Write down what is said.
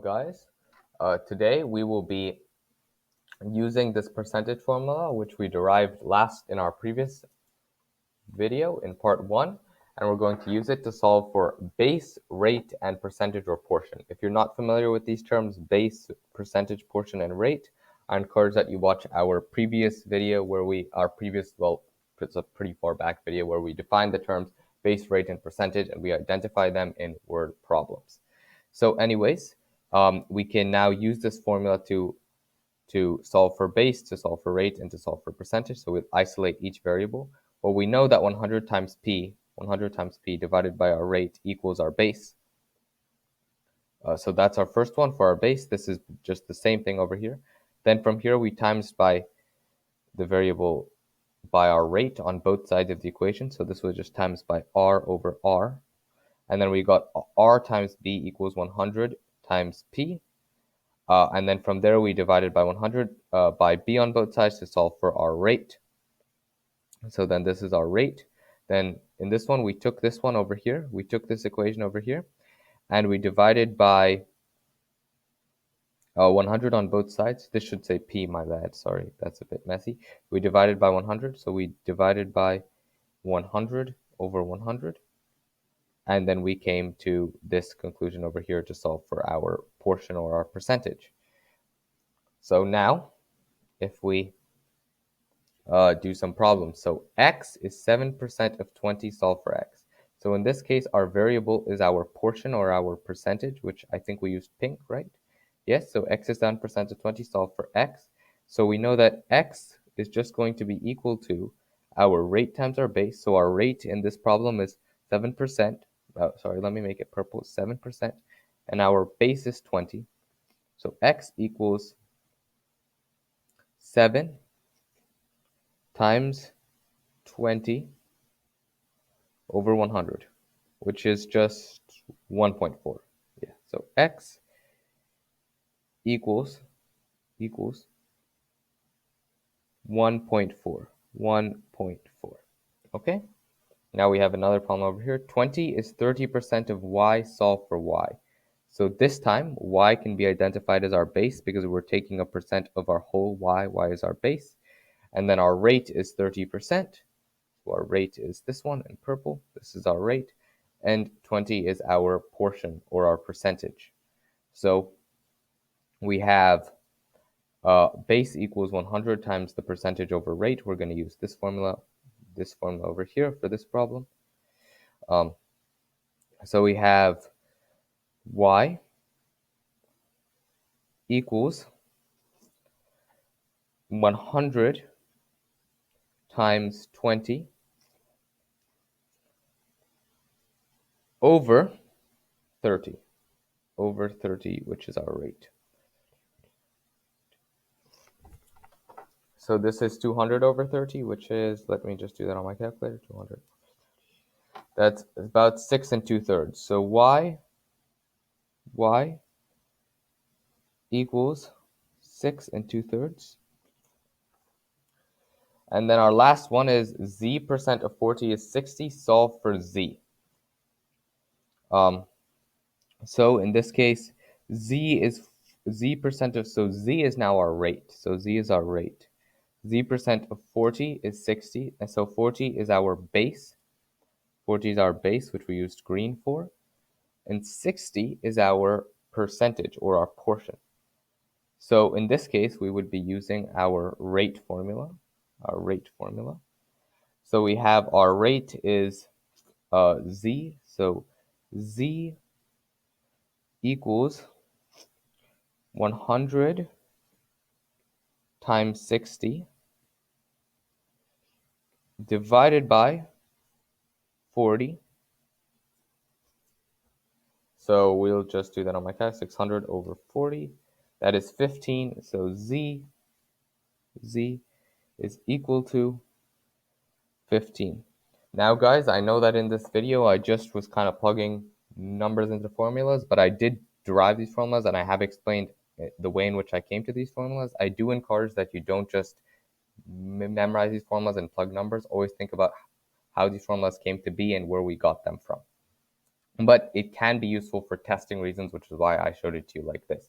guys. Today we will be using this percentage formula which we derived last in our previous video in part 1, and we're going to use it to solve for base, rate, and percentage or portion. If you're not familiar with these terms, base, percentage, portion, and rate, I encourage that you watch our previous video where it's a pretty far back video where we define the terms base, rate, and percentage, and we identify them in word problems. So anyways, we can now use this formula to solve for base, to solve for rate, and to solve for percentage. So we isolate each variable. Well, we know that 100 times p divided by our rate equals our base. So that's our first one for our base. This is just the same thing over here. Then from here, we times by the variable by our rate on both sides of the equation. So this was just times by r over r. And then we got r times b equals 100 times p. And then from there, we divided by 100 by b on both sides to solve for our rate. So then this is our rate. Then in this one, we took this one over here. We took this equation over here, and we divided by 100 on both sides. This should say p, my bad. Sorry, that's a bit messy. We divided by 100, so we divided by 100 over 100. And then we came to this conclusion over here to solve for our portion or our percentage. So now, if we do some problems. So x is 7% of 20, solve for x. So in this case, our variable is our portion or our percentage, which I think we used pink, right? Yes, so x is 7% of 20, solve for x. So we know that x is just going to be equal to our rate times our base. So our rate in this problem is 7%. Sorry, let me make it purple, 7%. And our base is 20. So x equals 7 times 20 over 100, which is just 1.4. Yeah, so x equals 1.4. Okay, now we have another problem over here. 20 is 30% of y, solve for y. So this time, y can be identified as our base because we're taking a percent of our whole y. Y is our base. And then our rate is 30%. So our rate is this one in purple. This is our rate. And 20 is our portion or our percentage. So we have base equals 100 times the percentage over rate. We're going to use this formula over here for this problem. So we have y equals 100 times 20 over 30, which is our rate. So this is 200 over 30, which is, let me just do that on my calculator, 200. That's about 6 2/3. So y equals 6 2/3. And then our last one is z% of 40 is 60. Solve for z. So in this case, z is now our rate. So z is our rate. Z% of 40 is 60, and so 40 is our base. 40 is our base, which we used green for, and 60 is our percentage or our portion. So in this case, we would be using our rate formula. So we have our rate is z. So z equals 100 times 60 divided by 40. So we'll just do that on my calculator. 600 over 40. That is 15. So z is equal to 15. Now, guys, I know that in this video, I just was kind of plugging numbers into formulas, but I did derive these formulas, and I have explained the way in which I came to these formulas. I do encourage that you don't just memorize these formulas and plug numbers. Always think about how these formulas came to be and where we got them from. but it can be useful for testing reasons, which is why I showed it to you like this.